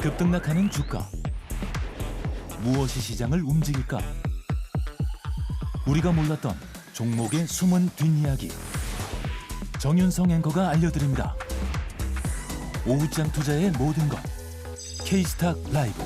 급등락하는 주가. 무엇이 시장을 움직일까? 우리가 몰랐던 종목의 숨은 뒷이야기. 정윤성 앵커가 알려드립니다. 오후장 투자의 모든 것. K스탁 라이브.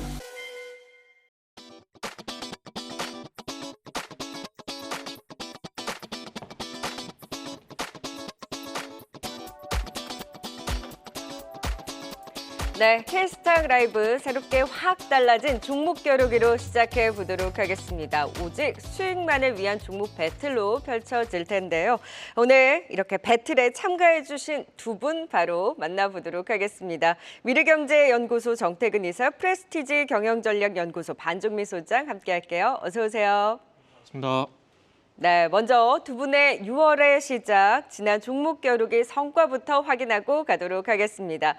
네, K스탁 라이브 새롭게 확 달라진 종목 겨루기로 시작해 보도록 하겠습니다. 오직 수익만을 위한 종목 배틀로 펼쳐질 텐데요. 오늘 이렇게 배틀에 참가해 주신 두 분 바로 만나보도록 하겠습니다. 미르경제연구소 정태근 이사, 프레스티지 경영전략연구소 반종미 소장 함께 할게요. 어서 오세요. 반갑습니다. 네, 먼저 두 분의 6월의 시작, 지난 종목 겨루기 성과부터 확인하고 가도록 하겠습니다.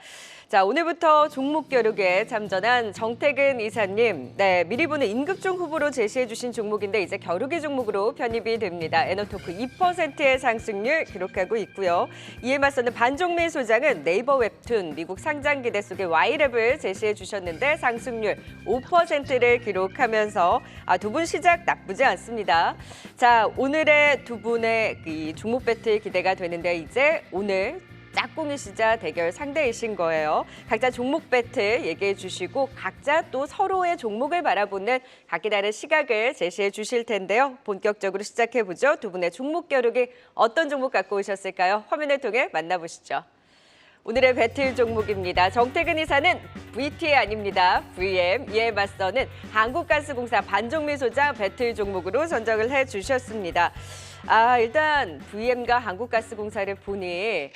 자, 오늘부터 종목 겨루기에 참전한 정태근 이사님, 네, 미리 보는 임급종 후보로 제시해 주신 종목인데 이제 겨루기 종목으로 편입이 됩니다. 에너토크 2%의 상승률 기록하고 있고요. 이에 맞서는 반종민 소장은 네이버 웹툰, 미국 상장 기대 속의 Y랩을 제시해 주셨는데 상승률 5%를 기록하면서 두 분 시작 나쁘지 않습니다. 자, 오늘의 두 분의 이 종목 배틀 기대가 되는데 이제 오늘 짝꿍이시자 대결 상대이신 거예요. 각자 종목 배틀 얘기해 주시고 각자 또 서로의 종목을 바라보는 각기 다른 시각을 제시해 주실 텐데요. 본격적으로 시작해 보죠. 두 분의 종목 겨루기 어떤 종목 갖고 오셨을까요? 화면을 통해 만나보시죠. 오늘의 배틀 종목입니다. 정태근 이사는 VTA 아닙니다. VM. 이에 맞서는 한국가스공사 반종미 소장 배틀 종목으로 선정을 해주셨습니다. 일단 VM과 한국가스공사를 보니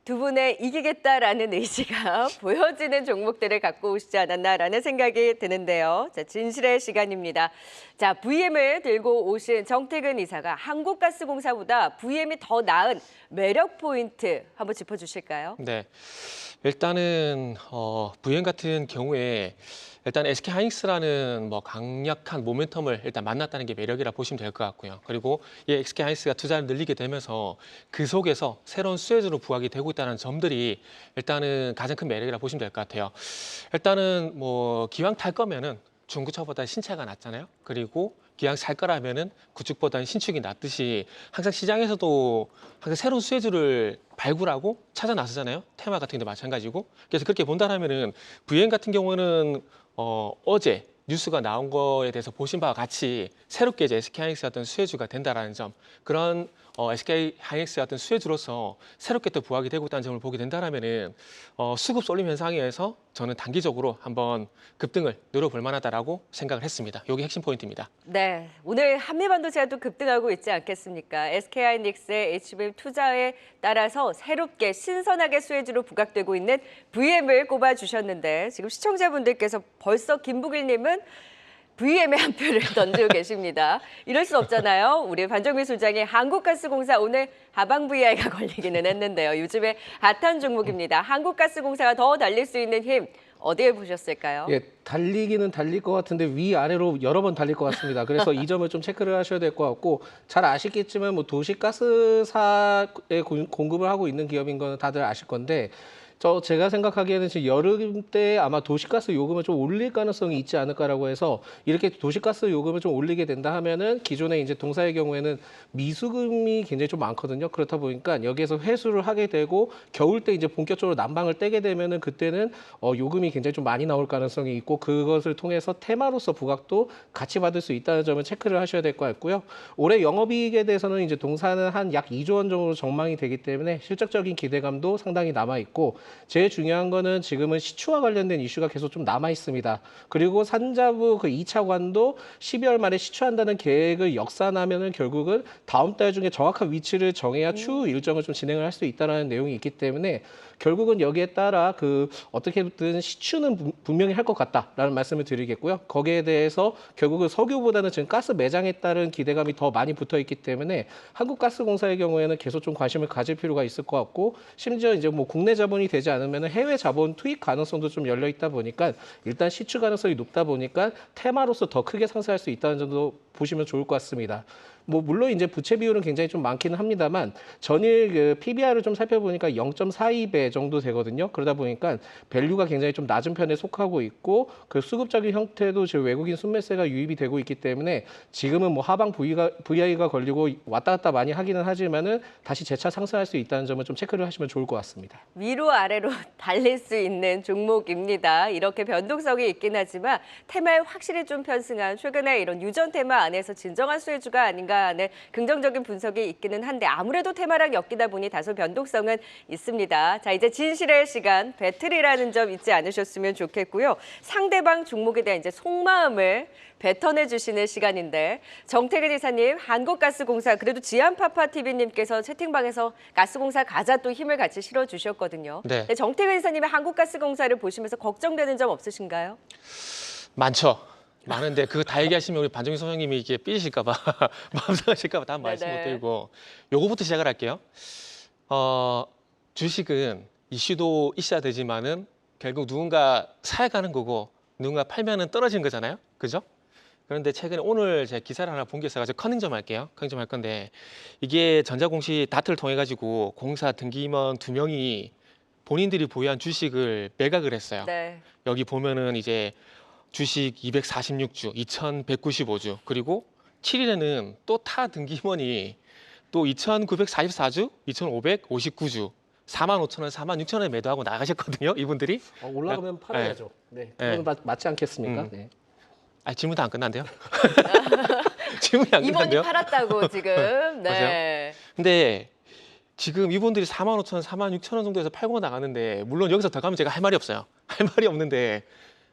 두 분의 이기겠다라는 의지가 보여지는 종목들을 갖고 오시지 않았나라는 생각이 드는데요. 자, 진실의 시간입니다. 자, VM을 들고 오신 정태근 이사가 한국가스공사보다 VM이 더 나은 매력 포인트 한번 짚어주실까요? 네, 일단은 VM 같은 경우에 일단 SK하이닉스라는 강력한 모멘텀을 일단 만났다는 게 매력이라 보시면 될 것 같고요. 그리고 이 SK하이닉스가 투자를 늘리게 되면서 그 속에서 새로운 수혜주로 부각이 되고 있다는 점들이 일단은 가장 큰 매력이라 보시면 될 것 같아요. 일단은 기왕 탈 거면은 중고차보다 신차가 낫잖아요. 그리고 기왕 살 거라면은 구축보다는 신축이 낫듯이 항상 시장에서도 항상 새로운 수혜주를 발굴하고 찾아 나서잖아요. 테마 같은 경우도 마찬가지고. 그래서 그렇게 본다면은 VM 같은 경우는 어제 뉴스가 나온 거에 대해서 보신 바와 같이 새롭게 이제 SK하이닉스 같은 수혜주가 된다라는 점, 그런 SK하이닉스 같은 수혜주로서 새롭게 또 부각이 되고 있다는 점을 보게 된다면은 수급 쏠림 현상에서 저는 단기적으로 한번 급등을 노려볼 만하다라고 생각을 했습니다. 이게 핵심 포인트입니다. 네, 오늘 한미반도체도 급등하고 있지 않겠습니까? SK하이닉스의 HBM 투자에 따라서 새롭게 신선하게 수혜주로 부각되고 있는 VM을 꼽아주셨는데 지금 시청자분들께서 벌써 김북일님은 VM에 한 표를 던지고 계십니다. 이럴 수 없잖아요. 우리 반정미 소장이 한국가스공사 오늘 하방 VI가 걸리기는 했는데요. 요즘에 핫한 종목입니다. 한국가스공사가 더 달릴 수 있는 힘 어디에 보셨을까요? 예, 달리기는 달릴 것 같은데 위아래로 여러 번 달릴 것 같습니다. 그래서 이 점을 좀 체크를 하셔야 될 것 같고, 잘 아시겠지만 도시가스사에 공급을 하고 있는 기업인 거는 다들 아실 건데, 제가 생각하기에는 지금 여름 때 아마 도시가스 요금을 좀 올릴 가능성이 있지 않을까라고 해서, 이렇게 도시가스 요금을 좀 올리게 된다 하면은 기존에 이제 동사의 경우에는 미수금이 굉장히 좀 많거든요. 그렇다 보니까 여기에서 회수를 하게 되고 겨울 때 이제 본격적으로 난방을 떼게 되면은 그때는 요금이 굉장히 좀 많이 나올 가능성이 있고, 그것을 통해서 테마로서 부각도 같이 받을 수 있다는 점을 체크를 하셔야 될 것 같고요. 올해 영업이익에 대해서는 이제 동사는 한 약 2조 원 정도 전망이 되기 때문에 실적적인 기대감도 상당히 남아 있고, 제일 중요한 거는 지금은 시추와 관련된 이슈가 계속 좀 남아 있습니다. 그리고 산자부 그 2차관도 12월 말에 시추한다는 계획을 역산하면은 결국은 다음 달 중에 정확한 위치를 정해야 추후 일정을 좀 진행을 할 수 있다는 내용이 있기 때문에 결국은 여기에 따라 어떻게든 시추는 분명히 할 것 같다라는 말씀을 드리겠고요. 거기에 대해서 결국은 석유보다는 지금 가스 매장에 따른 기대감이 더 많이 붙어 있기 때문에 한국가스공사의 경우에는 계속 좀 관심을 가질 필요가 있을 것 같고, 심지어 이제 국내 자본이 되지 않으면 해외 자본 투입 가능성도 좀 열려 있다 보니까 일단 시추 가능성이 높다 보니까 테마로서 더 크게 상승할 수 있다는 점도 보시면 좋을 것 같습니다. 뭐 물론 이제 부채 비율은 굉장히 좀 많기는 합니다만 전일 그 PBR을 좀 살펴보니까 0.42배 정도 되거든요. 그러다 보니까 밸류가 굉장히 좀 낮은 편에 속하고 있고 그 수급적인 형태도 지금 외국인 순매수가 유입이 되고 있기 때문에 지금은 뭐 하방 VI가 걸리고 왔다 갔다 많이 하기는 하지만은 다시 재차 상승할 수 있다는 점을 좀 체크를 하시면 좋을 것 같습니다. 위로 아래로 달릴 수 있는 종목입니다. 이렇게 변동성이 있긴 하지만 테마에 확실히 좀 편승한 최근에 이런 유전 테마 안에서 진정한 수혜주가 아닌가 하는 긍정적인 분석이 있기는 한데 아무래도 테마랑 엮이다 보니 다소 변동성은 있습니다. 자, 이제 진실의 시간, 배틀이라는 점 잊지 않으셨으면 좋겠고요. 상대방 종목에 대한 이제 속마음을 뱉어내 주시는 시간인데 정태근 이사님, 한국가스공사 그래도 지안파파TV님께서 채팅방에서 가스공사 가자 또 힘을 같이 실어주셨거든요. 네. 근데 정태근 이사님의 한국가스공사를 보시면서 걱정되는 점 없으신가요? 많죠. 많은데 그거 다 얘기하시면 우리 반정희 소장님이 이게 삐지실까 봐 마음 상하실까 봐 다 말씀 못 네네. 드리고 요거부터 시작을 할게요. 주식은 이슈도 있어야 되지만은 결국 누군가 사야 가는 거고 누군가 팔면은 떨어지는 거잖아요. 그죠? 그런데 최근에 오늘 제가 기사를 하나 본 게 있어가지고 커닝 좀 할게요. 커닝 좀 할 건데 이게 전자공시 다트를 통해 가지고 공사 등기임원 2명이 본인들이 보유한 주식을 매각을 했어요. 네. 여기 보면은 이제 주식 246주, 2,195주, 그리고 7일에는 또 타 등기임원이 또 2,944주, 2,559주, 45,000원, 46,000원에 매도하고 나가셨거든요. 이분들이. 올라가면 팔아야죠. 네. 그건 맞지 않겠습니까? 네. 아, 질문도 안 끝난대요. 질문이 안 이번이 끝난대요. 팔았다고 지금. 네. 근데 지금 이분들이 45,000원, 46,000원 정도에서 팔고 나가는데 물론 여기서 더 가면 제가 할 말이 없어요. 할 말이 없는데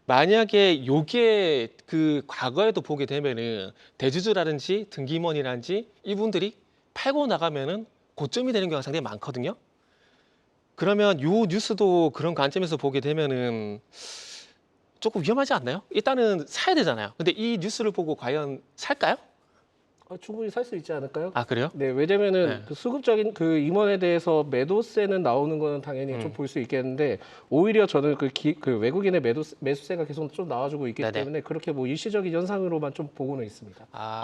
만약에 요게 그 과거에도 보게 되면은 대주주라든지 등기임원이라든지 이분들이 팔고 나가면은 고점이 되는 경우가 상당히 많거든요. 그러면 요 뉴스도 그런 관점에서 보게 되면은 조금 위험하지 않나요? 일단은 사야 되잖아요. 근데 이 뉴스를 보고 과연 살까요? 충분히 살 수 있지 않을까요? 아, 그래요? 네, 왜냐면은 네. 그 수급적인 그 임원에 대해서 매도세는 나오는 거는 당연히 좀 볼 수 있겠는데 오히려 저는 그 외국인의 매수세가 계속 좀 나와주고 있기 네네. 때문에 그렇게 뭐 일시적인 현상으로만 좀 보고는 있습니다. 아,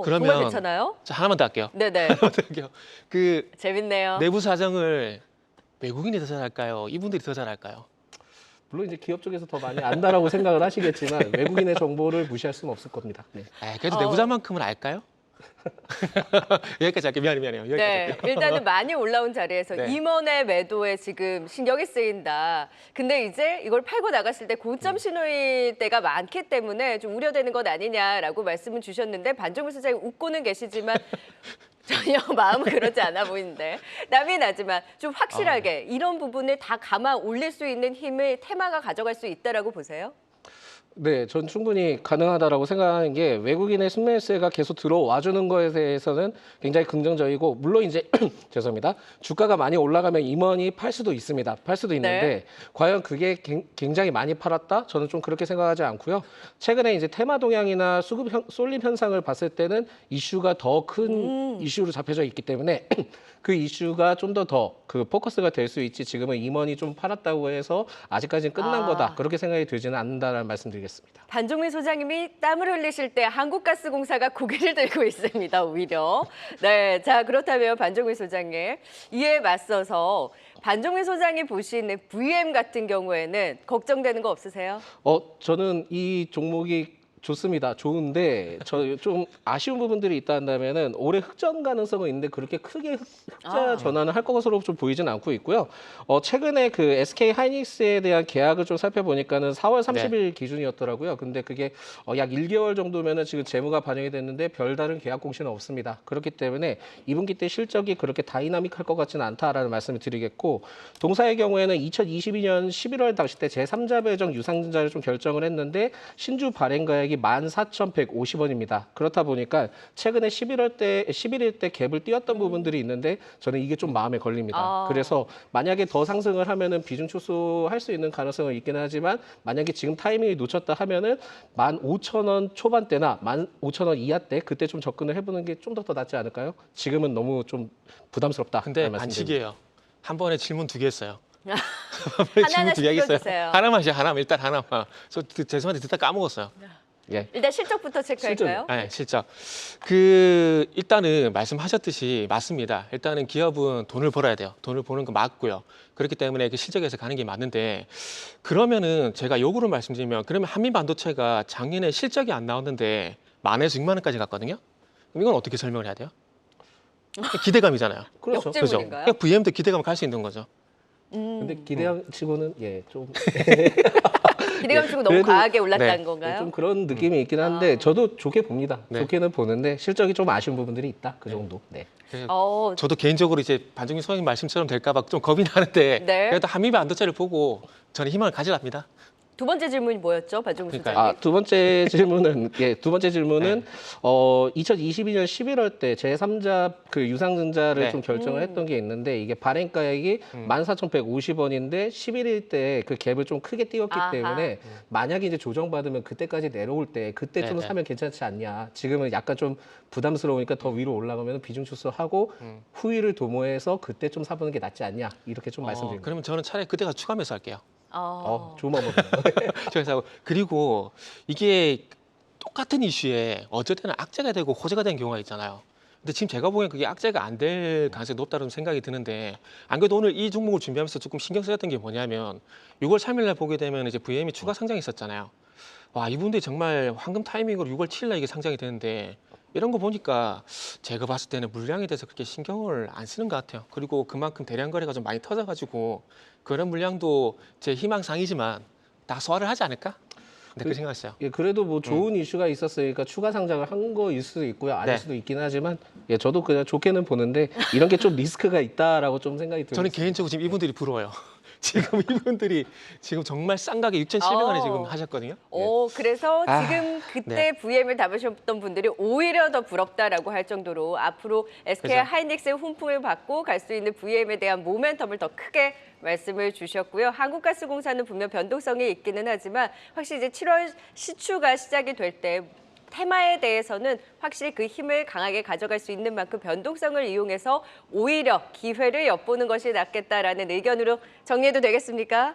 정말 그러면 괜찮아요? 자, 하나만 더 할게요. 네네. 하나만 더 할게요. 그 재밌네요. 내부 사정을 외국인이 더 잘할까요? 이분들이 더 잘할까요? 물론 이제 기업 쪽에서 더 많이 안다라고 생각을 하시겠지만 외국인의 정보를 무시할 수는 없을 겁니다. 네. 그래도 내부자만큼은 알까요? 여기까지 할게요. 미안해요. 여기까지 네, 할게요. 일단은 많이 올라온 자리에서 네. 임원의 매도에 지금 신경이 쓰인다. 근데 이제 이걸 팔고 나갔을 때 고점 신호일 때가 많기 때문에 좀 우려되는 것 아니냐라고 말씀을 주셨는데 반정우 소장이 웃고는 계시지만 전혀 마음은 그렇지 않아 보이는데 남이 나지만 좀 확실하게 이런 부분을 다 감아 올릴 수 있는 힘을 테마가 가져갈 수 있다라고 보세요? 네, 전 충분히 가능하다라고 생각하는 게 외국인의 순매수세가 계속 들어와주는 거에 대해서는 굉장히 긍정적이고 물론 이제 죄송합니다. 주가가 많이 올라가면 임원이 팔 수도 있습니다. 팔 수도 있는데 네. 과연 그게 굉장히 많이 팔았다? 저는 좀 그렇게 생각하지 않고요. 최근에 이제 테마 동향이나 수급 쏠림 현상을 봤을 때는 이슈가 더 큰 이슈로 잡혀져 있기 때문에 그 이슈가 좀 더 그 포커스가 될 수 있지 지금은 임원이 좀 팔았다고 해서 아직까지는 끝난 거다. 그렇게 생각이 들지는 않는다라는 말씀드리겠습니다. 반종민 소장님이 땀을 흘리실 때 한국가스공사가 고개를 들고 있습니다. 오히려. 네, 자 그렇다면 반종민 소장님 이에 맞서서 반종민 소장이 보시는 VM 같은 경우에는 걱정되는 거 없으세요? 저는 이 종목이 좋습니다. 좋은데 저 좀 아쉬운 부분들이 있다 한다면은 올해 흑전 가능성은 있는데 그렇게 크게 흑자 전환을 할 것으로 좀 보이지는 않고 있고요. 최근에 그 SK 하이닉스에 대한 계약을 좀 살펴보니까는 4월 30일 기준이었더라고요. 근데 그게 약 1개월 정도면은 지금 재무가 반영이 됐는데 별다른 계약 공시는 없습니다. 그렇기 때문에 2분기 때 실적이 그렇게 다이나믹할 것 같지는 않다라는 말씀을 드리겠고 동사의 경우에는 2022년 11월 당시 때 제3자 배정 유상증자를 좀 결정을 했는데 신주 발행 가액이 14,150원입니다. 그렇다 보니까 최근에 11일 때 갭을 띄웠던 부분들이 있는데 저는 이게 좀 마음에 걸립니다. 그래서 만약에 더 상승을 하면은 비중 축소할 수 있는 가능성은 있긴 하지만 만약에 지금 타이밍이 놓쳤다 하면은 15,000원 초반대나 15,000원 이하대 그때 좀 접근을 해보는 게 좀 더 낫지 않을까요? 지금은 너무 좀 부담스럽다. 근데 반칙이에요. 한 번에 질문 2개 했어요. 하나하나씩 질문 2개 하겠어요. 풀어주세요. 하나만 일단 하나만. 저 죄송한데 듣다 까먹었어요. 예. 일단 실적부터 체크할까요? 네, 실적. 일단은 말씀하셨듯이 맞습니다. 일단은 기업은 돈을 벌어야 돼요. 돈을 버는 거 맞고요. 그렇기 때문에 그 실적에서 가는 게 맞는데, 그러면은 제가 요구를 말씀드리면, 그러면 한미반도체가 작년에 실적이 안 나왔는데 만에서 6만 원까지 갔거든요. 그럼 이건 어떻게 설명을 해야 돼요? 기대감이잖아요. 그렇죠. 역제- 그죠? 때문인가요? 그냥 VM도 기대감 갈 수 있는 거죠. 근데 기대감 치고는 좀 기대감 치고 너무 그래도- 과하게 올랐다는 네. 건가요? 좀 그런 느낌이 있긴 한데 저도 좋게 봅니다. 네. 좋게는 보는데 실적이 좀 아쉬운 부분들이 있다. 그 정도. 네. 그래서 어, 저도 개인적으로 이제 반정민 소장님 말씀처럼 될까봐 좀 겁이 나는데, 네. 그래도 한미반도체를 보고 저는 희망을 가지랍니다. 두 번째 질문이 뭐였죠, 반종민 그러니까요. 소장님? 두 번째 질문은 2022년 11월 때 제3자 그 유상증자를 네. 좀 결정을 했던 게 있는데 이게 발행가액이 14,150원인데 11일 때 그 갭을 좀 크게 띄웠기 아하. 때문에 만약에 이제 조정받으면 그때까지 내려올 때 그때쯤 네, 네. 사면 괜찮지 않냐. 지금은 약간 좀 부담스러우니까 더 위로 올라가면 비중 축소하고 후위를 도모해서 그때 좀 사보는 게 낫지 않냐. 이렇게 좀 말씀드립니다. 그러면 저는 차라리 그때가 추가 매수할게요. 좋은 방법이네요. 그래서 그리고 이게 똑같은 이슈에 어쩔 때는 악재가 되고 호재가 되는 경우가 있잖아요. 근데 지금 제가 보기엔 그게 악재가 안 될 가능성이 높다는 생각이 드는데, 안 그래도 오늘 이 종목을 준비하면서 조금 신경 쓰였던 게 뭐냐면 6월 3일 날 보게 되면 이제 VM이 추가 상장이 있었잖아요. 와, 이분들이 정말 황금 타이밍으로 6월 7일 날 이게 상장이 되는데, 이런 거 보니까 제가 봤을 때는 물량에 대해서 그렇게 신경을 안 쓰는 것 같아요. 그리고 그만큼 대량 거래가 좀 많이 터져가지고 그런 물량도 제 희망상이지만 다 소화를 하지 않을까? 네, 그 생각했어요. 예, 그래도 뭐 좋은 이슈가 있었으니까 추가 상장을 한 거일 수도 있고요. 아닐 네. 수도 있긴 하지만 예, 저도 그냥 좋게는 보는데 이런 게 좀 리스크가 있다라고 좀 생각이 들어요. 저는 개인적으로 지금 이분들이 부러워요. 지금 이분들이 지금 정말 싼 가게 6,700원에 지금 하셨거든요. 그래서 아, 지금 그때 VM을 담으셨던 분들이 오히려 더 부럽다라고 할 정도로 앞으로 SK 그죠. 하이닉스의 훈풍을 받고 갈 수 있는 VM에 대한 모멘텀을 더 크게 말씀을 주셨고요. 한국가스공사는 분명 변동성이 있기는 하지만 확실히 이제 7월 시추가 시작이 될 때 테마에 대해서는 확실히 그 힘을 강하게 가져갈 수 있는 만큼 변동성을 이용해서 오히려 기회를 엿보는 것이 낫겠다라는 의견으로 정리해도 되겠습니까?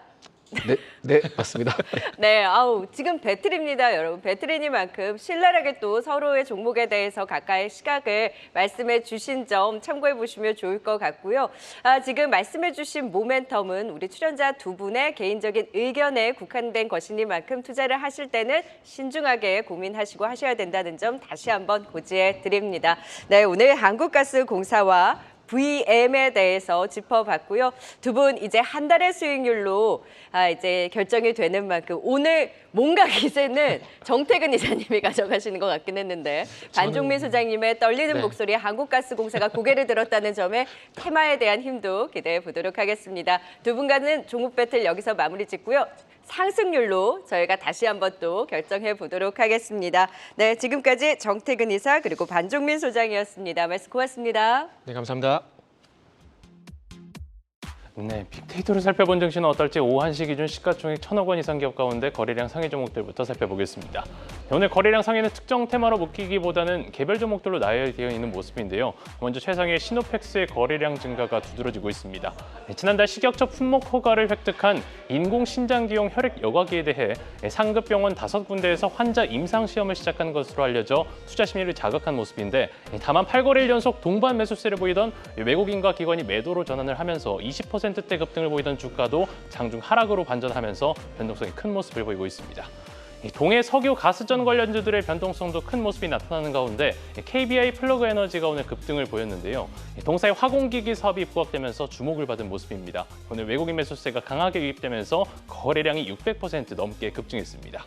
네, 맞습니다. 네, 지금 배틀입니다, 여러분. 배틀이니만큼 신랄하게 또 서로의 종목에 대해서 각각의 시각을 말씀해 주신 점 참고해 보시면 좋을 것 같고요. 지금 말씀해 주신 모멘텀은 우리 출연자 두 분의 개인적인 의견에 국한된 것이니만큼 투자를 하실 때는 신중하게 고민하시고 하셔야 된다는 점 다시 한번 고지해 드립니다. 네, 오늘 한국가스공사와 VM에 대해서 짚어봤고요. 두 분 이제 한 달의 수익률로 이제 결정이 되는 만큼 오늘 뭔가 기세는 정태근 이사님이 가져가시는 것 같긴 했는데 반종민 소장님의 떨리는 네. 목소리에 한국가스공사가 고개를 들었다는 점에 테마에 대한 힘도 기대해 보도록 하겠습니다. 두 분과는 종목 배틀 여기서 마무리 짓고요. 상승률로 저희가 다시 한번 또 결정해 보도록 하겠습니다. 네, 지금까지 정태근 이사 그리고 반종민 소장이었습니다. 말씀 고맙습니다. 네, 감사합니다. 네, 빅데이터를 살펴본 증시는 어떨지 오후 1시 기준 시가총액 1,000억 원 이상 기업 가운데 거래량 상위 종목들부터 살펴보겠습니다. 오늘 거래량 상위는 특정 테마로 묶이기보다는 개별 종목들로 나열되어 있는 모습인데요. 먼저 최상위의 시노펙스의 거래량 증가가 두드러지고 있습니다. 지난달 식약처 품목 허가를 획득한 인공신장기용 혈액 여과기에 대해 상급 병원 5군데에서 환자 임상 시험을 시작한 것으로 알려져 투자 심리를 자극한 모습인데, 다만 8거래일 연속 동반 매수세를 보이던 외국인과 기관이 매도로 전환을 하면서 20%대 급등을 보이던 주가도 장중 하락으로 반전하면서 변동성이 큰 모습을 보이고 있습니다. 동해 석유 가스전 관련주들의 변동성도 큰 모습이 나타나는 가운데 KBI 플러그 에너지가 오늘 급등을 보였는데요. 동사의 화공기기 사업이 부각되면서 주목을 받은 모습입니다. 오늘 외국인 매수세가 강하게 유입되면서 거래량이 600% 넘게 급증했습니다.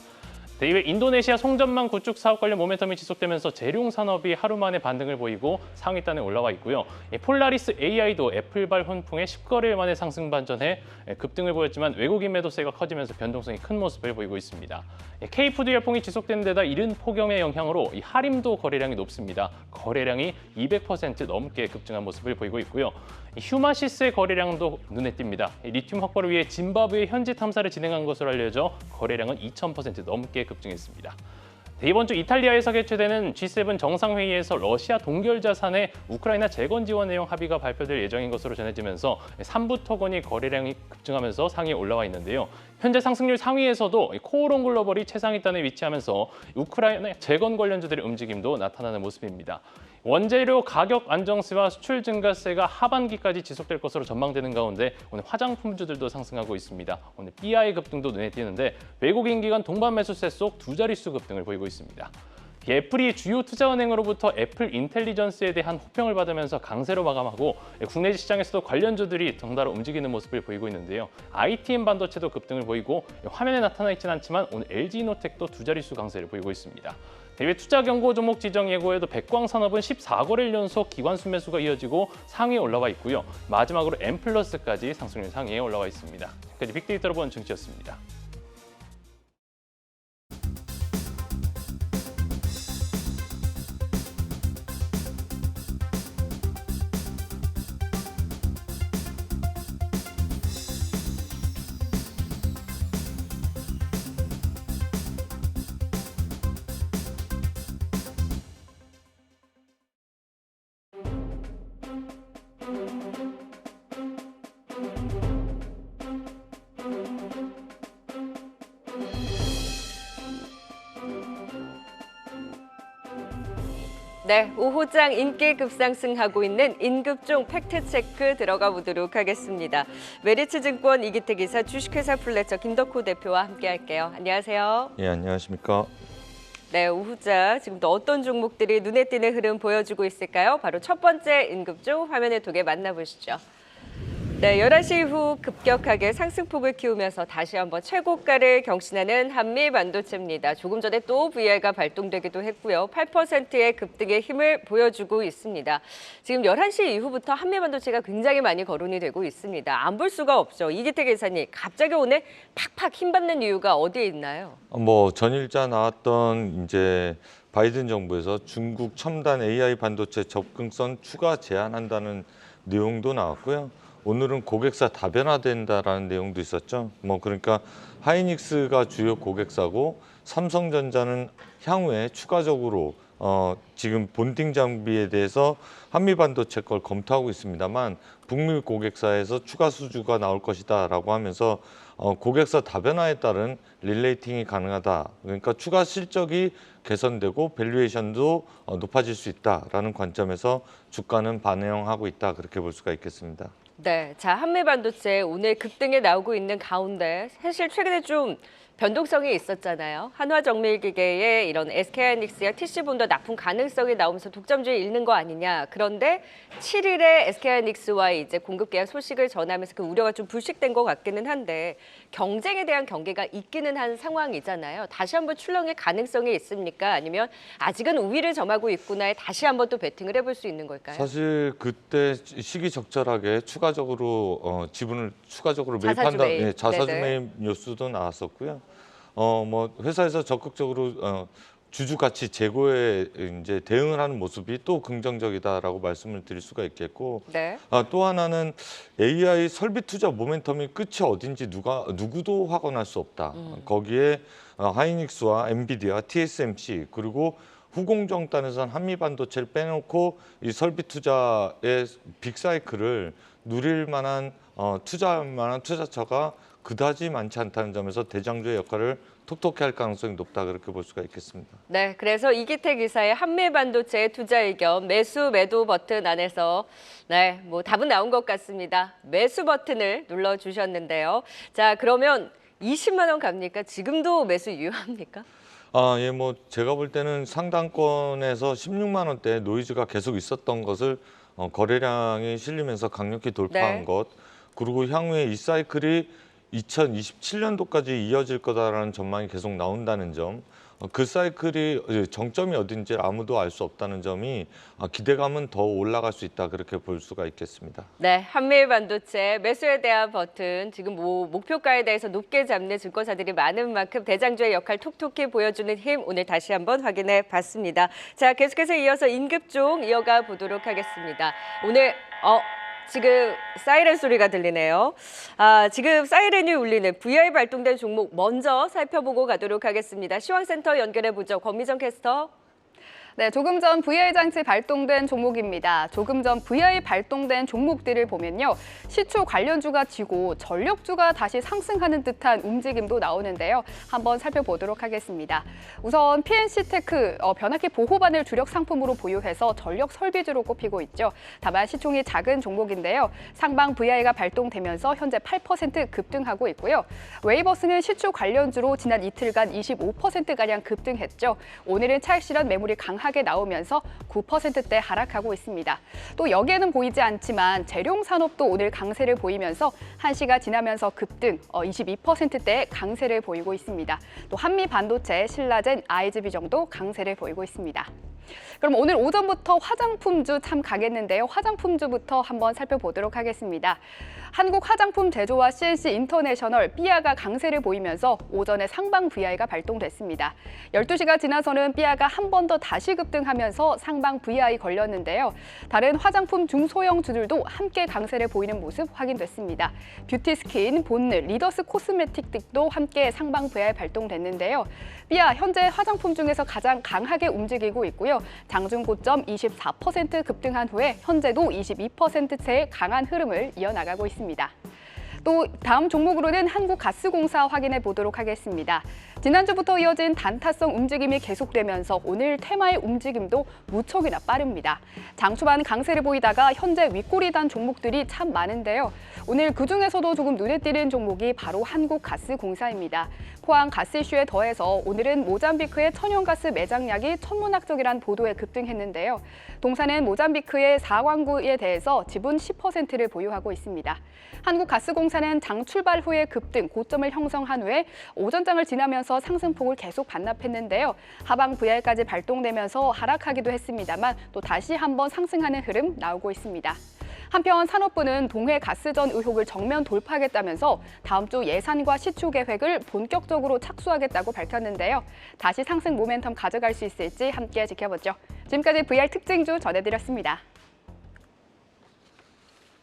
이외 인도네시아 송전망 구축 사업 관련 모멘텀이 지속되면서 재룡 산업이 하루 만에 반등을 보이고 상위단에 올라와 있고요. 폴라리스 AI도 애플발 훈풍에 10거래일 만에 상승 반전해 급등을 보였지만 외국인 매도세가 커지면서 변동성이 큰 모습을 보이고 있습니다. K푸드 열풍이 지속되는 데다 이른 폭염의 영향으로 이 하림도 거래량이 높습니다. 거래량이 200% 넘게 급증한 모습을 보이고 있고요. 휴마시스의 거래량도 눈에 띕니다. 리튬 확보를 위해 짐바브웨 현지 탐사를 진행한 것으로 알려져 거래량은 2000% 넘게 급증했습니다. 이번 주 이탈리아에서 개최되는 G7 정상회의에서 러시아 동결 자산의 우크라이나 재건 지원 내용 합의가 발표될 예정인 것으로 전해지면서 3부 토건이 거래량이 급증하면서 상위에 올라와 있는데요. 현재 상승률 상위에서도 코오롱 글로벌이 최상위단에 위치하면서 우크라이나 재건 관련주들의 움직임도 나타나는 모습입니다. 원재료 가격 안정세와 수출 증가세가 하반기까지 지속될 것으로 전망되는 가운데 오늘 화장품주들도 상승하고 있습니다. 오늘 BI 급등도 눈에 띄는데 외국인 기관 동반 매수세 속 두 자릿수 급등을 보이고 있습니다. 애플이 주요 투자은행으로부터 애플 인텔리전스에 대한 호평을 받으면서 강세로 마감하고 국내 시장에서도 관련주들이 덩달아 움직이는 모습을 보이고 있는데요. ITM 반도체도 급등을 보이고 화면에 나타나 있지는 않지만 오늘 LG이노텍도 두 자릿수 강세를 보이고 있습니다. 대외 투자 경고 종목 지정 예고에도 백광산업은 14거래일 연속 기관수 매수가 이어지고 상위에 올라와 있고요. 마지막으로 M+까지 상승률 상위에 올라와 있습니다. 지금까지 빅데이터로 본 증시였습니다. 네, 오후장 인기 급상승하고 있는 인급종 팩트체크 들어가 보도록 하겠습니다. 메리츠증권 이기택 이사, 주식회사 플래처 김덕호 대표와 함께할게요. 안녕하세요. 예, 안녕하십니까. 네, 오후장 지금도 어떤 종목들이 눈에 띄는 흐름 보여주고 있을까요? 바로 첫 번째 인급종 화면에 두 개 만나보시죠. 네, 11시 이후 급격하게 상승폭을 키우면서 다시 한번 최고가를 경신하는 한미반도체입니다. 조금 전에 또 VR가 발동되기도 했고요. 8%의 급등의 힘을 보여주고 있습니다. 지금 11시 이후부터 한미반도체가 굉장히 많이 거론이 되고 있습니다. 안 볼 수가 없죠. 이기택 이사님, 갑자기 오늘 팍팍 힘받는 이유가 어디에 있나요? 전일자 나왔던 이제 바이든 정부에서 중국 첨단 AI 반도체 접근성 추가 제한한다는 내용도 나왔고요. 오늘은 고객사 다변화된다라는 내용도 있었죠. 그러니까 하이닉스가 주요 고객사고 삼성전자는 향후에 추가적으로 지금 본팅 장비에 대해서 한미반도체 걸 검토하고 있습니다만 북미 고객사에서 추가 수주가 나올 것이다라고 하면서 고객사 다변화에 따른 릴레이팅이 가능하다. 그러니까 추가 실적이 개선되고 밸류에이션도 높아질 수 있다라는 관점에서 주가는 반영하고 있다. 그렇게 볼 수가 있겠습니다. 네, 자, 한미반도체 오늘 급등에 나오고 있는 가운데 사실 최근에 좀 변동성이 있었잖아요. 한화정밀기계의 이런 SK하이닉스와 TC본도 납품 가능성이 나오면서 독점주의 잃는 거 아니냐. 그런데 7일에 SK하이닉스와의 이제 공급 계약 소식을 전하면서 그 우려가 좀 불식된 것 같기는 한데 경쟁에 대한 경계가 있기는 한 상황이잖아요. 다시 한번 출렁일 가능성이 있습니까? 아니면 아직은 우위를 점하고 있구나에 다시 한번 또 베팅을 해볼 수 있는 걸까요? 사실 그때 시기적절하게 추가적으로 지분을 추가적으로 자사주 매입한다, 매입. 자사주 네네. 매입 뉴스도 나왔었고요. 회사에서 적극적으로 주주 가치 제고에 이제 대응을 하는 모습이 또 긍정적이다라고 말씀을 드릴 수가 있겠고, 네. 또 하나는 AI 설비 투자 모멘텀이 끝이 어딘지 누구도 확언할 수 없다. 거기에 하이닉스와 엔비디아, TSMC 그리고 후공정단에서는 한미반도체를 빼놓고 이 설비 투자의 빅사이클을 누릴 만한 투자할 만한 투자처가 그다지 많지 않다는 점에서 대장주의 역할을 톡톡히 할 가능성이 높다 그렇게 볼 수가 있겠습니다. 네, 그래서 이기택 이사의 한미반도체 투자 의견 매수 매도 버튼 안에서 네, 뭐 답은 나온 것 같습니다. 매수 버튼을 눌러주셨는데요. 자, 그러면 20만 원 갑니까? 지금도 매수 유효합니까? 예, 제가 볼 때는 상단권에서 16만 원대 노이즈가 계속 있었던 것을 거래량이 실리면서 강력히 돌파한 네. 것, 그리고 향후에 이 사이클이 2027년도까지 이어질 거다라는 전망이 계속 나온다는 점, 그 사이클이 정점이 어딘지 아무도 알 수 없다는 점이 기대감은 더 올라갈 수 있다 그렇게 볼 수가 있겠습니다. 네, 한미반도체 매수에 대한 버튼 지금 목표가에 대해서 높게 잡는 증권사들이 많은 만큼 대장주의 역할 톡톡히 보여주는 힘 오늘 다시 한번 확인해 봤습니다. 자, 계속해서 이어서 인급종 이어가 보도록 하겠습니다. 오늘 지금 사이렌 소리가 들리네요. 지금 사이렌이 울리는 VI 발동된 종목 먼저 살펴보고 가도록 하겠습니다. 시황센터 연결해 보죠. 권미정 캐스터. 네, 조금 전 VI 장치 발동된 종목입니다. 조금 전 VI 발동된 종목들을 보면요. 시초 관련주가 지고 전력주가 다시 상승하는 듯한 움직임도 나오는데요. 한번 살펴보도록 하겠습니다. 우선 PNC테크 변압기 보호반을 주력 상품으로 보유해서 전력 설비주로 꼽히고 있죠. 다만 시총이 작은 종목인데요. 상방 VI가 발동되면서 현재 8% 급등하고 있고요. 웨이버스는 시초 관련주로 지난 이틀간 25%가량 급등했죠. 오늘은 차익 실현 매물이 강하게 나오면서 9%대 하락하고 있습니다. 또 여기에는 보이지 않지만 재룡산업도 오늘 강세를 보이면서 1시가 지나면서 급등 22%대의 강세를 보이고 있습니다. 또 한미반도체, 신라젠, IG비정도 강세를 보이고 있습니다. 그럼 오늘 오전부터 화장품주 참 강했는데요. 화장품주부터 한번 살펴보도록 하겠습니다. 한국 화장품 제조와 CNC 인터내셔널, 삐아가 강세를 보이면서 오전에 상방 VI가 발동됐습니다. 12시가 지나서는 삐아가 한 번 더 다시 급등하면서 상방 VI 걸렸는데요. 다른 화장품 중소형주들도 함께 강세를 보이는 모습 확인됐습니다. 뷰티스킨, 본느, 리더스 코스메틱 등도 함께 상방 VI 발동됐는데요. 삐아 현재 화장품 중에서 가장 강하게 움직이고 있고요. 장중 고점 24% 급등한 후에 현재도 22%채의 강한 흐름을 이어나가고 있습니다. 또 다음 종목으로는 한국가스공사 확인해 보도록 하겠습니다. 지난주부터 이어진 단타성 움직임이 계속되면서 오늘 테마의 움직임도 무척이나 빠릅니다. 장 초반 강세를 보이다가 현재 윗골이 단 종목들이 참 많은데요. 오늘 그중에서도 조금 눈에 띄는 종목이 바로 한국가스공사입니다. 포항 가스 이슈에 더해서 오늘은 모잠비크의 천연가스 매장량이 천문학적이란 보도에 급등했는데요. 동사는 모잠비크의 4광구에 대해서 지분 10%를 보유하고 있습니다. 한국가스공사는 장 출발 후에 급등, 고점을 형성한 후에 오전장을 지나면서 상승폭을 계속 반납했는데요. 하방 VR까지 발동되면서 하락하기도 했습니다만 또 다시 한번 상승하는 흐름 나오고 있습니다. 한편 산업부는 동해 가스전 의혹을 정면 돌파하겠다면서 다음 주 예산과 시추 계획을 본격적으로 착수하겠다고 밝혔는데요. 다시 상승 모멘텀 가져갈 수 있을지 함께 지켜보죠. 지금까지 VR 특징주 전해드렸습니다.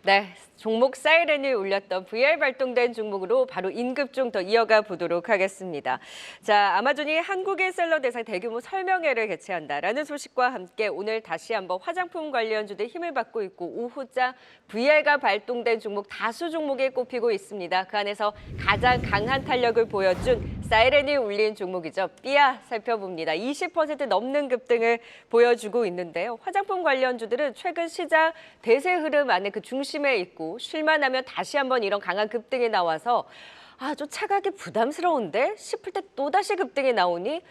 네, 종목 사이렌이 울렸던 VR 발동된 종목으로 바로 인급중 더 이어가 보도록 하겠습니다. 자, 아마존이 한국인 셀러 대상 대규모 설명회를 개최한다라는 소식과 함께 오늘 다시 한번 화장품 관련주들 힘을 받고 있고 오후장 VR가 발동된 종목 다수 종목에 꼽히고 있습니다. 그 안에서 가장 강한 탄력을 보여준 사이렌이 울린 종목이죠. 삐아 살펴봅니다. 20% 넘는 급등을 보여주고 있는데요. 화장품 관련주들은 최근 시장 대세 흐름 안에 그 중심에 있고 쉴만 하면 다시 한번 이런 강한 급등이 나와서 좀 차가게 부담스러운데 싶을 때 또다시 급등이 나오니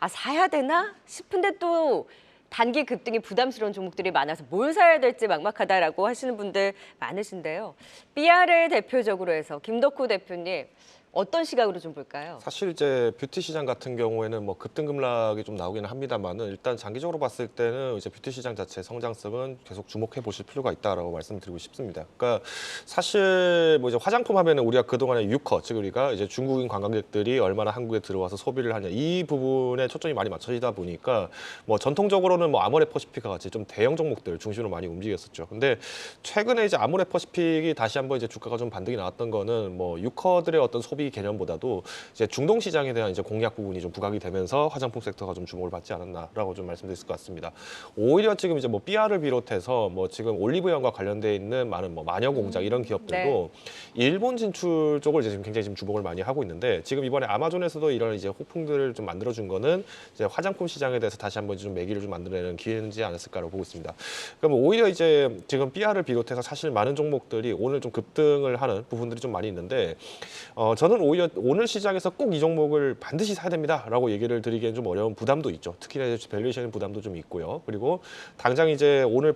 사야 되나 싶은데 또 단기 급등이 부담스러운 종목들이 많아서 뭘 사야 될지 막막하다라고 하시는 분들 많으신데요. 삐아를 대표적으로 해서 김덕후 대표님 어떤 시각으로 좀 볼까요? 사실 이제 뷰티 시장 같은 경우에는 뭐 급등 급락이 좀 나오기는 합니다만은 일단 장기적으로 봤을 때는 이제 뷰티 시장 자체의 성장성은 계속 주목해 보실 필요가 있다라고 말씀드리고 싶습니다. 그러니까 사실 뭐 이제 화장품 하면은 우리가 그동안에 유커, 즉 우리가 이제 중국인 관광객들이 얼마나 한국에 들어와서 소비를 하냐 이 부분에 초점이 많이 맞춰지다 보니까 뭐 전통적으로는 뭐 아모레퍼시픽과 같이 좀 대형 종목들 중심으로 많이 움직였었죠. 근데 최근에 이제 아모레퍼시픽이 다시 한번 이제 주가가 좀 반등이 나왔던 거는 뭐 유커들의 어떤 소비 개념보다도 이제 중동 시장에 대한 이제 공략 부분이 좀 부각이 되면서 화장품 섹터가 좀 주목을 받지 않았나라고 좀 말씀드릴 것 같습니다. 오히려 지금 이제 뭐 삐아를 비롯해서 뭐 지금 올리브영과 관련돼 있는 많은 뭐 마녀 공장 이런 기업들도 일본 진출 쪽을 이제 지금 굉장히 지금 주목을 많이 하고 있는데 지금 이번에 아마존에서도 이런 이제 호풍들을 좀 만들어준 거는 이제 화장품 시장에 대해서 다시 한번 좀 매기를 좀 만들어내는 기회지 않았을까라고 보고 있습니다. 그럼 오히려 이제 지금 삐아를 비롯해서 사실 많은 종목들이 오늘 좀 급등을 하는 부분들이 좀 많이 있는데 저는 오히려 오늘 시장에서 꼭 이 종목을 반드시 사야 됩니다라고 얘기를 드리기엔 좀 어려운 부담도 있죠. 특히나 이제 밸류에이션 부담도 좀 있고요. 그리고 당장 이제 오늘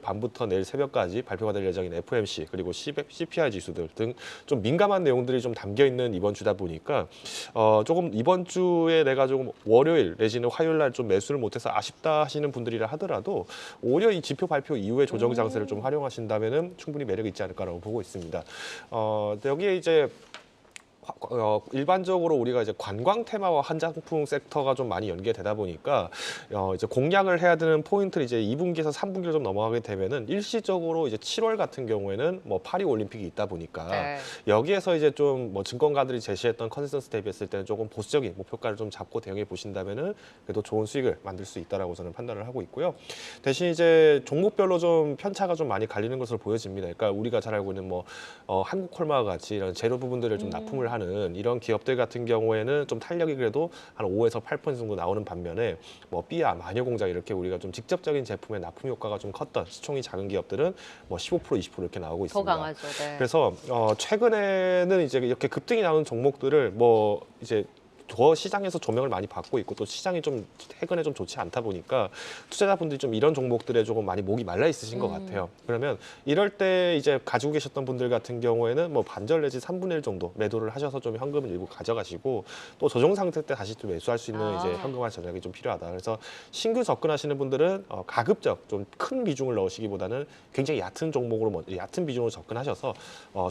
밤부터 내일 새벽까지 발표가 될 예정인 FOMC 그리고 CPI 지수들 등 좀 민감한 내용들이 좀 담겨 있는 이번 주다 보니까 조금 이번 주에 내가 조금 월요일 내지는 화요일 날 좀 매수를 못해서 아쉽다 하시는 분들이라 하더라도 오히려 이 지표 발표 이후에 조정 장세를 좀 활용하신다면은 충분히 매력이 있지 않을까라고 보고 있습니다. 여기에 이제 일반적으로 우리가 이제 관광 테마와 한장품 섹터가 좀 많이 연계되다 보니까 이제 공략을 해야 되는 포인트를 이제 2분기에서 3분기로 좀 넘어가게 되면은 일시적으로 이제 7월 같은 경우에는 뭐 파리 올림픽이 있다 보니까 네. 여기에서 이제 좀 뭐 증권가들이 제시했던 컨센서스 대비했을 때는 조금 보수적인 목표가를 좀 잡고 대응해 보신다면은 그래도 좋은 수익을 만들 수 있다라고 저는 판단을 하고 있고요. 대신 이제 종목별로 좀 편차가 좀 많이 갈리는 것으로 보여집니다. 그러니까 우리가 잘 알고 있는 뭐 한국콜마와 같이 이런 재료 부분들을 좀 납품을 하는 이런 기업들 같은 경우에는 좀 탄력이 그래도 한 5에서 8% 정도 나오는 반면에 뭐 삐아, 마녀공장 이렇게 우리가 좀 직접적인 제품의 납품 효과가 좀 컸던 시총이 작은 기업들은 뭐 15%, 20% 이렇게 나오고 더 있습니다. 강하죠. 네. 그래서 최근에는 이제 이렇게 급등이 나오는 종목들을 뭐 이제 더 시장에서 조명을 많이 받고 있고 또 시장이 좀 최근에 좀 좋지 않다 보니까 투자자분들이 좀 이런 종목들에 조금 많이 목이 말라 있으신 것 같아요. 그러면 이럴 때 이제 가지고 계셨던 분들 같은 경우에는 뭐 반절 내지 3분의 1 정도 매도를 하셔서 좀 현금을 일부 가져가시고 또 조정 상태 때 다시 또 매수할 수 있는 이제 현금화 전략이 좀 필요하다. 그래서 신규 접근하시는 분들은 가급적 좀 큰 비중을 넣으시기보다는 굉장히 얕은 종목으로 얕은 비중으로 접근하셔서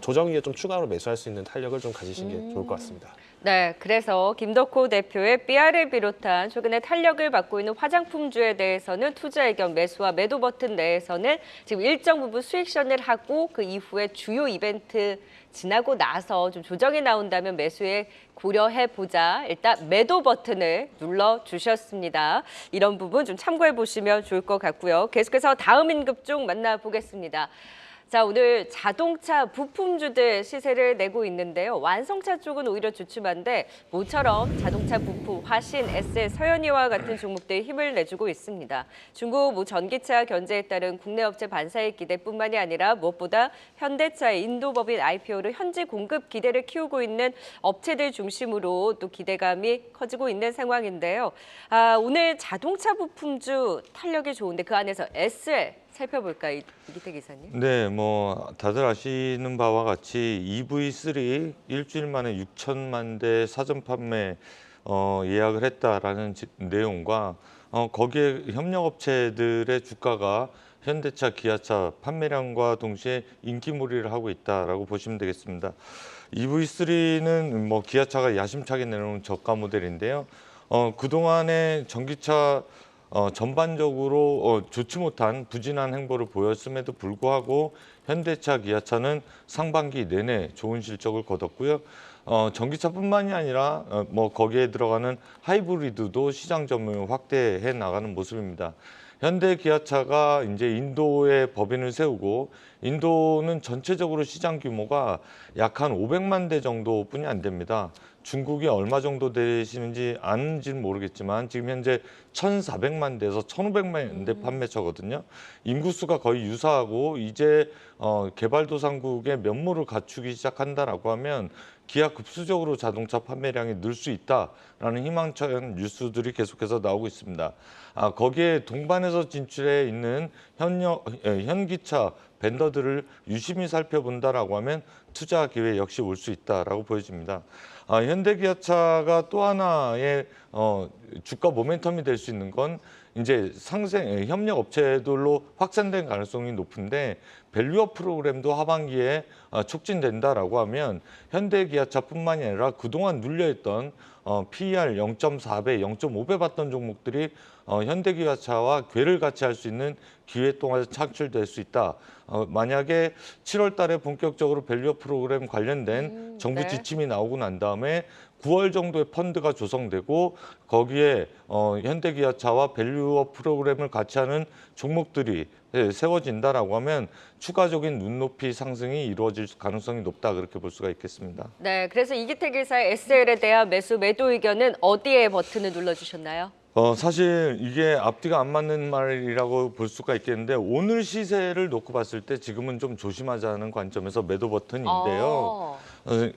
조정 위에 좀 추가로 매수할 수 있는 탄력을 좀 가지시는 게 좋을 것 같습니다. 네, 그래서 김덕호 대표의 삐아를 비롯한 최근에 탄력을 받고 있는 화장품주에 대해서는 투자 의견 매수와 매도 버튼 내에서는 지금 일정 부분 수익션을 하고 그 이후에 주요 이벤트 지나고 나서 좀 조정이 나온다면 매수에 고려해 보자. 일단 매도 버튼을 눌러 주셨습니다. 이런 부분 좀 참고해 보시면 좋을 것 같고요. 계속해서 다음 임급종 만나보겠습니다. 자, 오늘 자동차 부품주들 시세를 내고 있는데요. 완성차 쪽은 오히려 주춤한데 모처럼 자동차 부품, 화신, SL, 서현이와 같은 종목들이 힘을 내주고 있습니다. 중국 전기차 견제에 따른 국내 업체 반사의 기대뿐만이 아니라 무엇보다 현대차의 인도법인 IPO로 현지 공급 기대를 키우고 있는 업체들 중심으로 또 기대감이 커지고 있는 상황인데요. 오늘 자동차 부품주 탄력이 좋은데 그 안에서 SL 살펴볼까요, 이기태 기사님? 네, 뭐 다들 아시는 바와 같이 EV3 일주일 만에 6천만 대 사전 판매 예약을 했다라는 내용과 거기에 협력업체들의 주가가 현대차, 기아차 판매량과 동시에 인기몰이를 하고 있다라고 보시면 되겠습니다. EV3는 뭐 기아차가 야심차게 내놓은 저가 모델인데요. 그동안의 전기차 전반적으로 좋지 못한 부진한 행보를 보였음에도 불구하고 현대차, 기아차는 상반기 내내 좋은 실적을 거뒀고요. 전기차뿐만이 아니라 뭐 거기에 들어가는 하이브리드도 시장 점유율 확대해 나가는 모습입니다. 현대 기아차가 이제 인도에 법인을 세우고 인도는 전체적으로 시장 규모가 약 한 500만 대 정도뿐이 안 됩니다. 중국이 얼마 정도 되시는지 아는지는 모르겠지만 지금 현재 1,400만 대에서 1,500만 대 판매처거든요. 인구수가 거의 유사하고 이제 개발도상국의 면모를 갖추기 시작한다라고 하면 기하급수적으로 자동차 판매량이 늘 수 있다라는 희망찬 뉴스들이 계속해서 나오고 있습니다. 거기에 동반해서 진출해 있는 현기차 벤더들을 유심히 살펴본다라고 하면 투자 기회 역시 올 수 있다라고 보여집니다. 현대기아차가 또 하나의 주가 모멘텀이 될 수 있는 건 이제 협력 업체들로 확산된 가능성이 높은데 밸류업 프로그램도 하반기에 촉진된다라고 하면 현대기아차뿐만이 아니라 그동안 눌려있던 PER 0.4배, 0.5배 받던 종목들이 현대기아차와 궤를 같이 할 수 있는 기회 동안 창출될 수 있다. 만약에 7월 달에 본격적으로 밸류업 프로그램 관련된 정부 네. 지침이 나오고 난 다음에 9월 정도에 펀드가 조성되고 거기에 현대기아차와 밸류업 프로그램을 같이 하는 종목들이 세워진다라고 하면 추가적인 눈높이 상승이 이루어질 가능성이 높다 그렇게 볼 수가 있겠습니다. 네, 그래서 이기태 기사의 SL에 대한 매도 의견은 어디에 버튼을 눌러주셨나요? 사실 이게 앞뒤가 안 맞는 말이라고 볼 수가 있겠는데 오늘 시세를 놓고 봤을 때 지금은 좀 조심하자는 관점에서 매도 버튼인데요.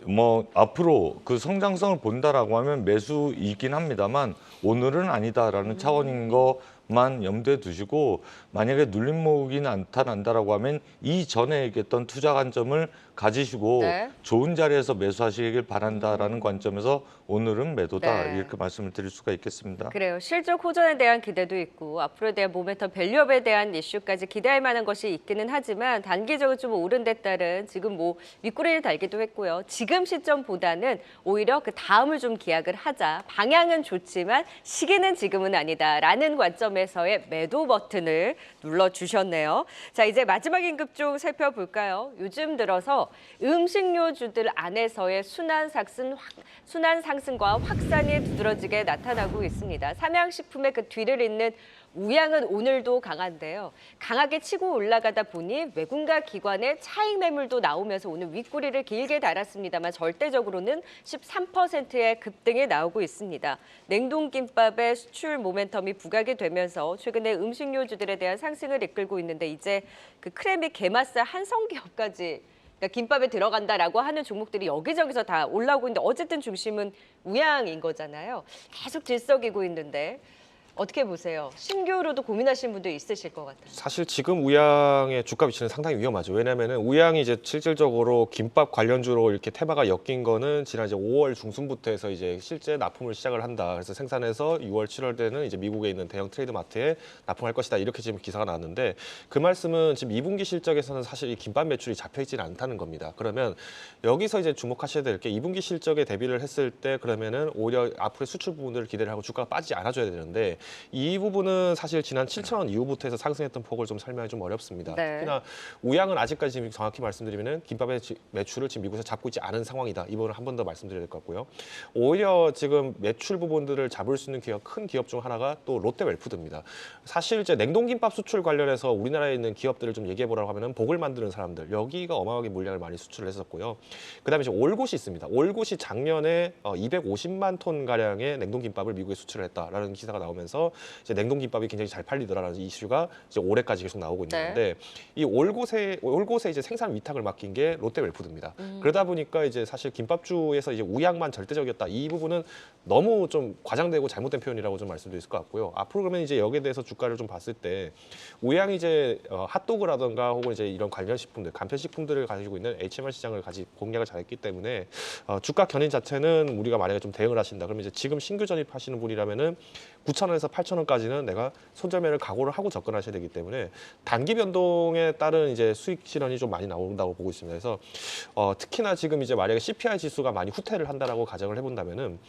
뭐 앞으로 그 성장성을 본다라고 하면 매수이긴 합니다만 오늘은 아니다라는 차원인 것만 염두에 두시고 만약에 눌림목이 나타난다라고 하면 이전에 얘기했던 투자 관점을 가지시고 네. 좋은 자리에서 매수하시길 바란다라는 관점에서 오늘은 매도다 네. 이렇게 말씀을 드릴 수가 있겠습니다. 그래요. 실적 호전에 대한 기대도 있고 앞으로에 대한 모멘텀 밸류업에 대한 이슈까지 기대할 만한 것이 있기는 하지만 단기적으로 좀 오른 데 따른 지금 뭐 윗꼬리를 달기도 했고요. 있고요. 지금 시점보다는 오히려 그 다음을 좀 기약을 하자. 방향은 좋지만 시기는 지금은 아니다라는 관점에서의 매도 버튼을 눌러주셨네요. 자, 이제 마지막 임급종 살펴볼까요? 요즘 들어서 음식료주들 안에서의 순환 상승과 확산이 두드러지게 나타나고 있습니다. 삼양식품의 그 뒤를 잇는 우양은 오늘도 강한데요. 강하게 치고 올라가다 보니 외국가 기관의 차익 매물도 나오면서 오늘 윗꼬리를 길게 달았습니다만 절대적으로는 13%의 급등이 나오고 있습니다. 냉동김밥의 수출 모멘텀이 부각이 되면서 최근에 음식료주들에 대한 상승을 이끌고 있는데 이제 그 크래미 게마살 한성기업까지 그러니까 김밥에 들어간다라고 하는 종목들이 여기저기서 다 올라오고 있는데 어쨌든 중심은 우양인 거잖아요. 계속 질석이고 있는데 어떻게 보세요? 신규로도 고민하시는 분도 있으실 것 같아요. 사실 지금 우양의 주가 위치는 상당히 위험하죠. 왜냐하면 우양이 이제 실질적으로 김밥 관련주로 이렇게 테마가 엮인 거는 지난 이제 5월 중순부터 해서 이제 실제 납품을 시작을 한다. 그래서 생산해서 6월, 7월 때는 이제 미국에 있는 대형 트레이드 마트에 납품할 것이다. 이렇게 지금 기사가 나왔는데 그 말씀은 지금 2분기 실적에서는 사실 이 김밥 매출이 잡혀 있지는 않다는 겁니다. 그러면 여기서 이제 주목하셔야 될 게 2분기 실적에 대비를 했을 때 그러면은 오히려 앞으로의 수출 부분들을 기대를 하고 주가가 빠지지 않아줘야 되는데 이 부분은 사실 지난 7,000원 이후부터 해서 상승했던 폭을 좀 설명이 좀 어렵습니다. 네. 특히나 우양은 아직까지 지금 정확히 말씀드리면은 김밥의 매출을 지금 미국에서 잡고 있지 않은 상황이다. 이 부분을 한 번 더 말씀드려야 될 것 같고요. 오히려 지금 매출 부분들을 잡을 수 있는 기업, 큰 기업 중 하나가 또 롯데웰푸드입니다. 사실 이제 냉동김밥 수출 관련해서 우리나라에 있는 기업들을 좀 얘기해 보라고 하면은 복을 만드는 사람들 여기가 어마어마하게 물량을 많이 수출을 했었고요. 그다음에 이제 올곳이 있습니다. 올곳이 작년에 250만 톤 가량의 냉동김밥을 미국에 수출을 했다라는 기사가 나오면서 이제 냉동김밥이 굉장히 잘 팔리더라라는 이슈가 이제 올해까지 계속 나오고 있는데 이 올곳에 이제 생산 위탁을 맡긴 게 롯데웰푸드입니다. 그러다 보니까 이제 사실 김밥주에서 이제 우양만 절대적이었다. 이 부분은 너무 좀 과장되고 잘못된 표현이라고 좀 말씀드릴 수 있을 것 같고요. 앞으로 그러면 이제 여기에 대해서 주가를 좀 봤을 때 우양이 이제 핫도그라든가 혹은 이제 이런 관련 식품들, 간편식품들을 가지고 있는 HMR 시장을 공략을 잘했기 때문에 주가 견인 자체는 우리가 만약에 좀 대응을 하신다. 그러면 이제 지금 신규 전입하시는 분이라면은 9,000원에서 8,000원까지는 내가 손절매를 각오를 하고 접근하셔야 되기 때문에 단기 변동에 따른 이제 수익 실현이 좀 많이 나온다고 보고 있습니다. 그래서 특히나 지금 이제 만약에 CPI 지수가 많이 후퇴를 한다라고 가정을 해본다면은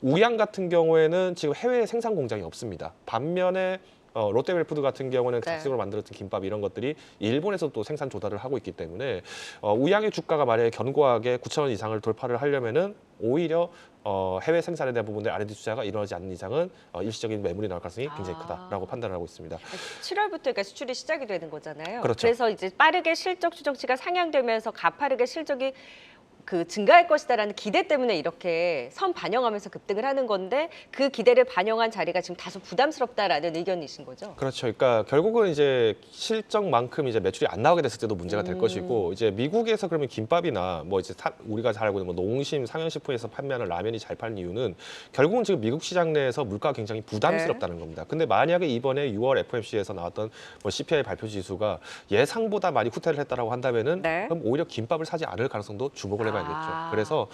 우양 같은 경우에는 지금 해외 생산 공장이 없습니다. 반면에 롯데웰푸드 같은 경우는 작식으로 만들었던 김밥 이런 것들이 일본에서 또 생산 조달을 하고 있기 때문에 우양의 주가가 만약에 견고하게 9,000원 이상을 돌파를 하려면은 오히려 해외 생산에 대한 부분들 R&D 투자가 이루어지지 않는 이상은 일시적인 매물이 나올 가능성이 굉장히 크다라고 판단을 하고 있습니다. 7월부터 그러니까 수출이 시작이 되는 거잖아요. 그렇죠. 그래서 이제 빠르게 실적 추정치가 상향되면서 가파르게 실적이 그 증가할 것이다라는 기대 때문에 이렇게 선 반영하면서 급등을 하는 건데 그 기대를 반영한 자리가 지금 다소 부담스럽다라는 의견이신 거죠? 그렇죠. 그러니까 결국은 이제 실적만큼 이제 매출이 안 나오게 됐을 때도 문제가 될 것이고 이제 미국에서 그러면 김밥이나 뭐 이제 우리가 잘 알고 있는 뭐 농심, 상현식품에서 판매하는 라면이 잘 파는 이유는 결국은 지금 미국 시장 내에서 물가가 굉장히 부담스럽다는 겁니다. 근데 만약에 이번에 6월 FOMC에서 나왔던 뭐 CPI 발표 지수가 예상보다 많이 후퇴를 했다라고 한다면은 그럼 오히려 김밥을 사지 않을 가능성도 주목을 해봐야 겠죠. 그래서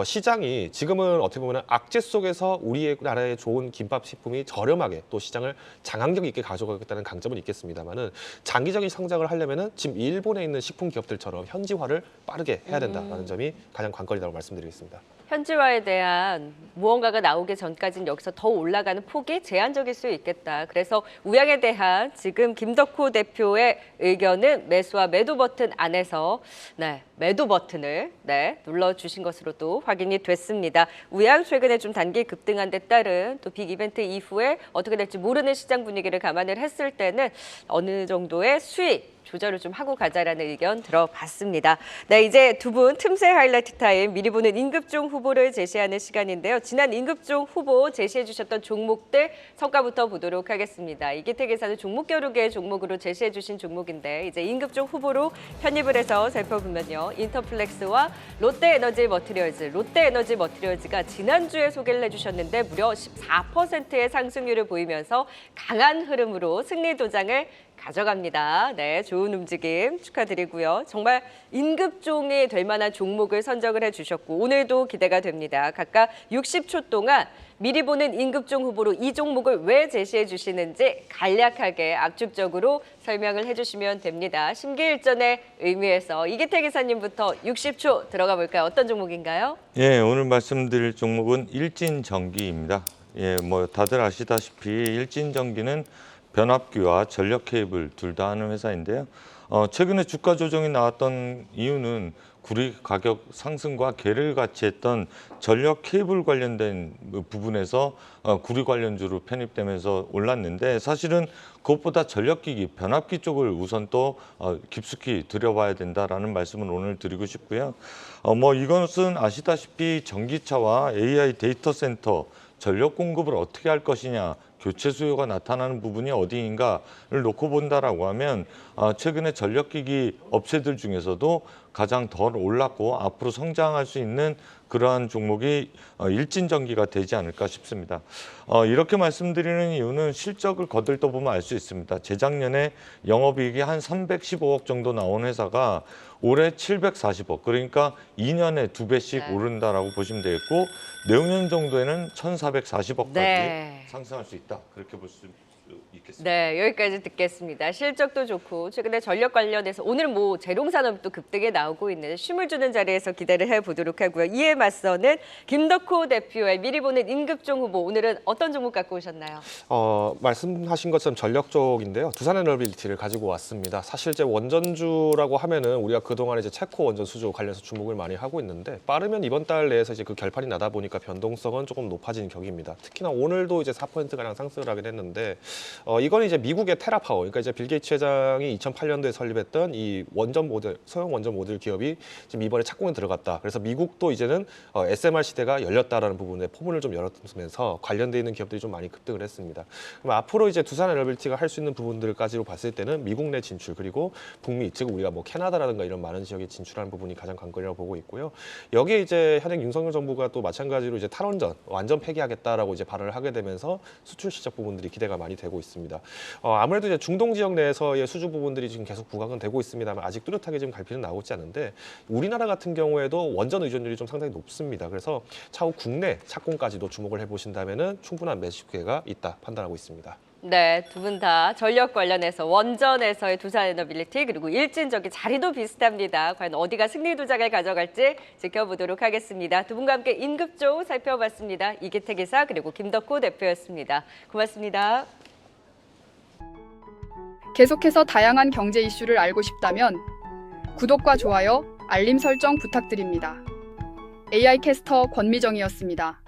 시장이 지금은 어떻게 보면 악재 속에서 우리나라의 좋은 김밥 식품이 저렴하게 또 시장을 장악력 있게 가져가겠다는 강점은 있겠습니다만은 장기적인 성장을 하려면은 지금 일본에 있는 식품 기업들처럼 현지화를 빠르게 해야 된다라는 점이 가장 관건이라고 말씀드리겠습니다. 현지화에 대한 무언가가 나오기 전까지는 여기서 더 올라가는 폭이 제한적일 수 있겠다. 그래서 우양에 대한 지금 김덕호 대표의 의견은 매수와 매도 버튼 안에서 매도 버튼을 눌러주신 것으로 또 확인이 됐습니다. 우양 최근에 좀 단기 급등한 데 따른 또 빅 이벤트 이후에 어떻게 될지 모르는 시장 분위기를 감안을 했을 때는 어느 정도의 수익 조절을 좀 하고 가자라는 의견 들어봤습니다. 이제 두 분 틈새 하이라이트 타임 미리 보는 임급종 후보를 제시하는 시간인데요. 지난 임급종 후보 제시해 주셨던 종목들 성과부터 보도록 하겠습니다. 이기택에서는 종목 겨루기의 종목으로 제시해 주신 종목인데 이제 임급종 후보로 편입을 해서 살펴보면요. 인터플렉스와 롯데에너지 머티리얼즈가 지난주에 소개를 해주셨는데 무려 14%의 상승률을 보이면서 강한 흐름으로 승리 도장을 가져갑니다. 좋은 움직임 축하드리고요. 정말 임급종이 될 만한 종목을 선정을 해주셨고 오늘도 기대가 됩니다. 각각 60초 동안 미리 보는 임급종 후보로 이 종목을 왜 제시해 주시는지 간략하게 압축적으로 설명을 해주시면 됩니다. 심기일전의 의미에서 이기태 기사님부터 60초 들어가 볼까요? 어떤 종목인가요? 예, 오늘 말씀드릴 종목은 일진전기입니다. 예, 뭐 다들 아시다시피 일진전기는 변압기와 전력 케이블 둘 다 하는 회사인데요. 최근에 주가 조정이 나왔던 이유는 구리 가격 상승과 괴를 같이 했던 전력 케이블 관련된 부분에서 구리 관련주로 편입되면서 올랐는데 사실은 그것보다 전력기기, 변압기 쪽을 우선 또 깊숙이 들여봐야 된다라는 말씀을 오늘 드리고 싶고요. 뭐 이것은 아시다시피 전기차와 AI 데이터 센터 전력 공급을 어떻게 할 것이냐, 교체 수요가 나타나는 부분이 어디인가를 놓고 본다라고 하면 최근에 전력기기 업체들 중에서도 가장 덜 올랐고 앞으로 성장할 수 있는 그러한 종목이 일진전기가 되지 않을까 싶습니다. 이렇게 말씀드리는 이유는 실적을 거들떠 보면 알 수 있습니다. 재작년에 영업이익이 한 315억 정도 나온 회사가 올해 740억, 그러니까 2년에 2배씩 오른다라고 보시면 되겠고 내후년 정도에는 1,440억까지 상승할 수 있다. 그렇게 볼 수 있겠습니다. 네, 여기까지 듣겠습니다. 실적도 좋고 최근에 전력 관련해서 오늘 뭐 재롱산업도 급등에 나오고 있는데 쉼을 주는 자리에서 기대를 해보도록 하고요. 이에 맞서는 김덕호 대표의 미리 보는 임급종 후보, 오늘은 어떤 종목 갖고 오셨나요? 말씀하신 것처럼 전력 쪽인데요. 두산에너빌리티를 가지고 왔습니다. 사실 이제 원전주라고 하면은 우리가 그동안 이제 체코 원전 수주 관련해서 주목을 많이 하고 있는데 빠르면 이번 달 내에서 이제 그 결판이 나다 보니까 변동성은 조금 높아진 격입니다. 특히나 오늘도 이제 4%가량 상승을 하긴 했는데 이건 이제 미국의 테라파워, 그러니까 이제 빌 게이츠 회장이 2008년도에 설립했던 이 원전 모델, 소형 원전 모듈 기업이 지금 이번에 착공에 들어갔다. 그래서 미국도 이제는 SMR 시대가 열렸다라는 부분에 포문을 좀 열었으면서 관련돼 있는 기업들이 좀 많이 급등을 했습니다. 그럼 앞으로 이제 두산에너빌리티가 할 수 있는 부분들까지로 봤을 때는 미국 내 진출, 그리고 북미, 즉 우리가 뭐 캐나다라든가 이런 많은 지역에 진출하는 부분이 가장 관건이라고 보고 있고요. 여기에 이제 현행 윤석열 정부가 또 마찬가지로 이제 탈원전 완전 폐기하겠다라고 이제 발언을 하게 되면서 수출 시장 부분들이 기대가 많이 되고 있습니다. 아무래도 이제 중동 지역 내에서의 수주 부분들이 지금 계속 부각은 되고 있습니다만 아직 뚜렷하게 지금 갈피는 나오지 않는데 우리나라 같은 경우에도 원전 의존율이 좀 상당히 높습니다. 그래서 차후 국내 착공까지도 주목을 해보신다면은 충분한 매수 기회가 있다 판단하고 있습니다. 네, 두 분 다 전력 관련해서 원전에서의 두산에너빌리티 그리고 일진전기 자리도 비슷합니다. 과연 어디가 승리 도장을 가져갈지 지켜보도록 하겠습니다. 두 분과 함께 임급종 살펴봤습니다. 이기태 기사 그리고 김덕호 대표였습니다. 고맙습니다. 계속해서 다양한 경제 이슈를 알고 싶다면 구독과 좋아요, 알림 설정 부탁드립니다. AI 캐스터 권미정이었습니다.